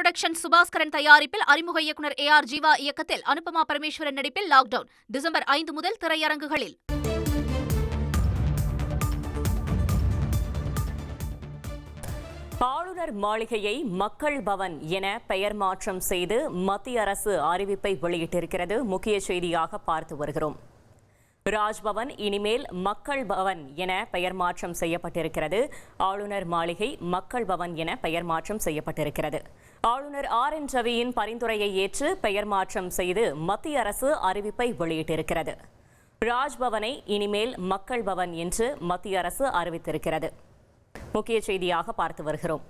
Production Subaskaran தயாரிப்பில் அறிமுக இயக்குனர் AR ஜீவா இயக்கத்தில் அனுபமா பரமேஸ்வரன் நடிப்பில் லாக்டவுன் டிசம்பர் 5 முதல் திரையரங்குகளில். ஆளுநர் மாளிகையை மக்கள் பவன் என பெயர் மாற்றம் செய்து மத்திய அரசு அறிவிப்பை வெளியிட்டிருக்கிறது. முக்கிய செய்தியாக பார்த்து வருகிறோம். ராஜ்பவன் இனிமேல் மக்கள் பவன் என பெயர் மாற்றம் செய்யப்பட்டிருக்கிறது. ஆளுநர் மாளிகை மக்கள் பவன் என பெயர் மாற்றம் செய்யப்பட்டிருக்கிறது. ஆளுநர் RN ரவியின் பரிந்துரையை ஏற்று பெயர் மாற்றம் செய்து மத்திய அரசு அறிவிப்பை வெளியிட்டிருக்கிறது. ராஜ்பவனை இனிமேல் மக்கள் பவன் என்று மத்திய அரசு அறிவித்திருக்கிறது. முக்கிய செய்தியாக பார்த்து வருகிறோம்.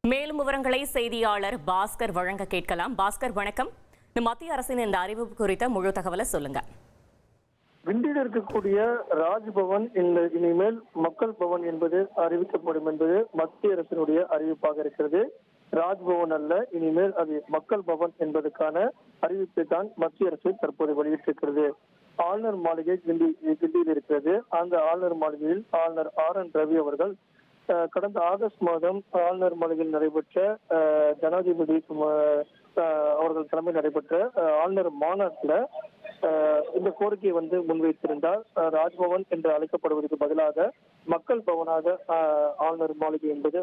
மேலும் விவரங்களை செய்தியாளர் பாஸ்கர் வழங்க கேட்கலாம். பாஸ்கர், வணக்கம். மத்திய அரசின் இந்த அறிவிப்பு குறித்த முழு தகவலை சொல்லுங்க. கிண்டியில் இருக்கக்கூடிய ராஜ்பவன் இனிமேல் மக்கள் பவன் என்பது அறிவிக்கப்படும் என்பது மத்திய அரசினுடைய அறிவிப்பாக இருக்கிறது. ராஜ்பவன் அல்ல, இனிமேல் அது மக்கள் பவன் என்பதற்கான அறிவிப்பை தான் மத்திய அரசு தற்போது வெளியிட்டிருக்கிறது. ஆளுநர் மாளிகை கிண்டியில் இருக்கிறது. அந்த ஆளுநர் மாளிகையில் ஆளுநர் RN ரவி அவர்கள் கடந்த ஆகஸ்ட் மாதம் ஆளுநர் மாளிகையில் நடைபெற்ற ஜனாதிபதி அவர்கள் தலைமையில் நடைபெற்ற ஆளுநர் மாநாட்டில் இந்த கோரிக்கையை முன்வைத்திருந்தார். ராஜ்பவன் என்று அழைக்கப்படுவதற்கு பதிலாக மக்கள் பவனாக ஆளுநர் மாளிகை என்பது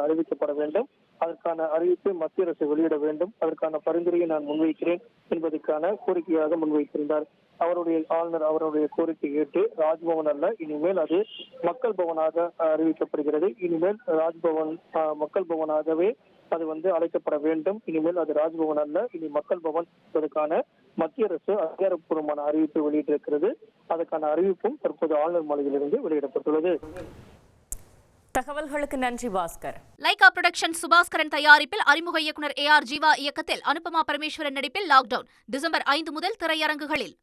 அறிவிக்கப்பட வேண்டும். அதற்கான அறிவிப்பை மத்திய அரசு வெளியிட வேண்டும். அதற்கான பரிந்துரையை நான் முன்வைக்கிறேன் என்பதற்கான கோரிக்கையாக முன்வைத்திருந்தார். அவருடைய கோரிக்கை ஏற்று ராஜ்பவன் அல்ல, இனிமேல் அது மக்கள் பவனாக அறிவிக்கப்படுகிறது. இனிமேல் ராஜ்பவன் மக்கள் பவனாகவே அது அழைக்கப்பட வேண்டும். இனிமேல் அது ராஜ்பவன் அல்ல, இனி மக்கள் பவன் என்பதற்கான மத்திய அரசு அதிகாரப்பூர்வமான அறிவிப்பை வெளியிட்டிருக்கிறது. அதற்கான அறிவிப்பும் தற்போது ஆளுநர் மாளிகையிலிருந்து வெளியிடப்பட்டுள்ளது. தகவல்களுக்கு நன்றி பாஸ்கர். லைகா புரொடக்ஷன் சுபாஸ்கரன் தயாரிப்பில் அறிமுக இயக்குனர் AR ஜீவா இயக்கத்தில் அனுபமா பரமேஸ்வரன் நடிப்பில் லாக்டவுன் டிசம்பர் 5 முதல் திரையரங்குகளில்.